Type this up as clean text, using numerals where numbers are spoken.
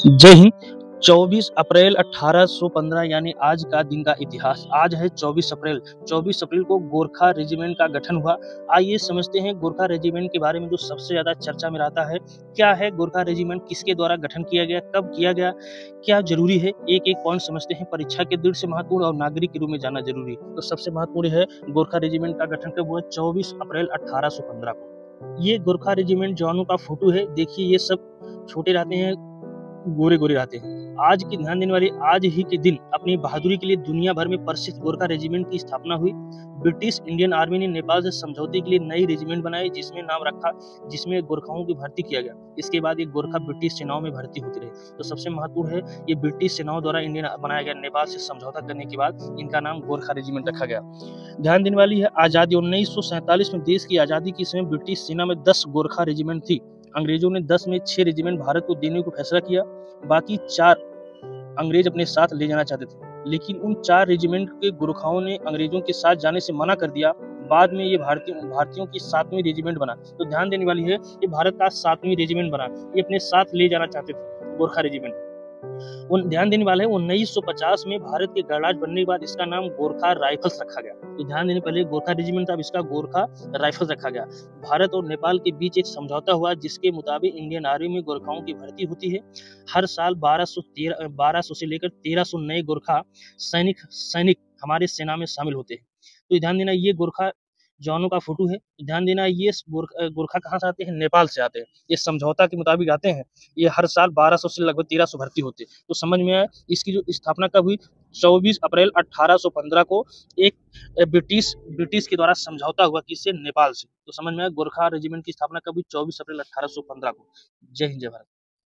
जय हिंद। 24 अप्रैल 1815 यानी आज का दिन का इतिहास। आज है 24 अप्रैल। 24 अप्रैल को गोरखा रेजिमेंट का गठन हुआ। आइए समझते हैं गोरखा रेजिमेंट के बारे में जो सबसे ज्यादा चर्चा में रहता है। क्या है गोरखा रेजिमेंट, किसके द्वारा गठन किया गया, कब किया गया, क्या जरूरी है, एक एक पॉइंट समझते हैं। परीक्षा के दृष्टि से महत्वपूर्ण और नागरिक के रूप में जाना जरूरी। तो सबसे महत्वपूर्ण है गोरखा रेजिमेंट का गठन कब हुआ, 24 अप्रैल 1815 को। ये गोरखा रेजिमेंट जवानों का फोटो है। देखिए ये सब छोटे रहते हैं, गोरे गोरे रहते हैं। आज की ध्यान देने वाली, आज ही के दिन अपनी बहादुरी के लिए दुनिया भर में प्रसिद्ध गोरखा रेजिमेंट की स्थापना हुई। ब्रिटिश इंडियन आर्मी ने नेपाल से समझौते के लिए नई रेजिमेंट बनाई, जिसमें नाम रखा, जिसमें गोरखाओं की भर्ती किया गया। इसके बाद ये गोरखा ब्रिटिश सेनाओं में भर्ती होती रही। तो सबसे महत्वपूर्ण है, ये ब्रिटिश सेनाओं द्वारा इंडियन बनाया गया। नेपाल से समझौता करने के बाद इनका नाम गोरखा रेजिमेंट रखा गया। ध्यान देने वाली है, आजादी 1947 में देश की आजादी के समय ब्रिटिश सेना में 10 गोरखा रेजिमेंट थी। अंग्रेजों ने 10 में 6 रेजिमेंट भारत को देने को फैसला किया। बाकी 4 अंग्रेज अपने साथ ले जाना चाहते थे, लेकिन उन 4 रेजिमेंट के गोरखाओं ने अंग्रेजों के साथ जाने से मना कर दिया। बाद में ये भारतीयों की 7वीं रेजिमेंट बना। तो ध्यान देने वाली है, ये भारत का 7वीं रेजिमेंट बना। ये अपने साथ ले जाना चाहते थे गोरखा रेजिमेंट। ध्यान देने वाला है, 1950 में भारत के गणराज्य बनने के बाद इसका नाम गोरखा राइफल्स रखा गया। तो ध्यान देने, पहले गोरखा रेजिमेंट था, अब इसका गोरखा राइफल्स रखा गया। भारत और नेपाल के बीच एक समझौता हुआ, जिसके मुताबिक इंडियन आर्मी में गोरखाओं की भर्ती होती है। हर साल 1200 से लेकर 1300 नए गोरखा सैनिक हमारे सेना में शामिल होते हैं। तो ध्यान देना, ये गोरखा जवानों का फोटो है। ध्यान देना, ये गोरखा कहाँ से आते हैं, नेपाल से आते हैं। ये समझौता के मुताबिक आते हैं। ये हर साल 1200 से लगभग 1300 भर्ती होते हैं। तो समझ में आया, इसकी जो स्थापना कब हुई, 24 अप्रैल 1815 को एक ब्रिटिश के द्वारा समझौता हुआ, किससे, नेपाल से। तो समझ में आया गोरखा रेजिमेंट की स्थापना कब हुई, 24 अप्रैल 1815 को। जय हिंद, जय भारत।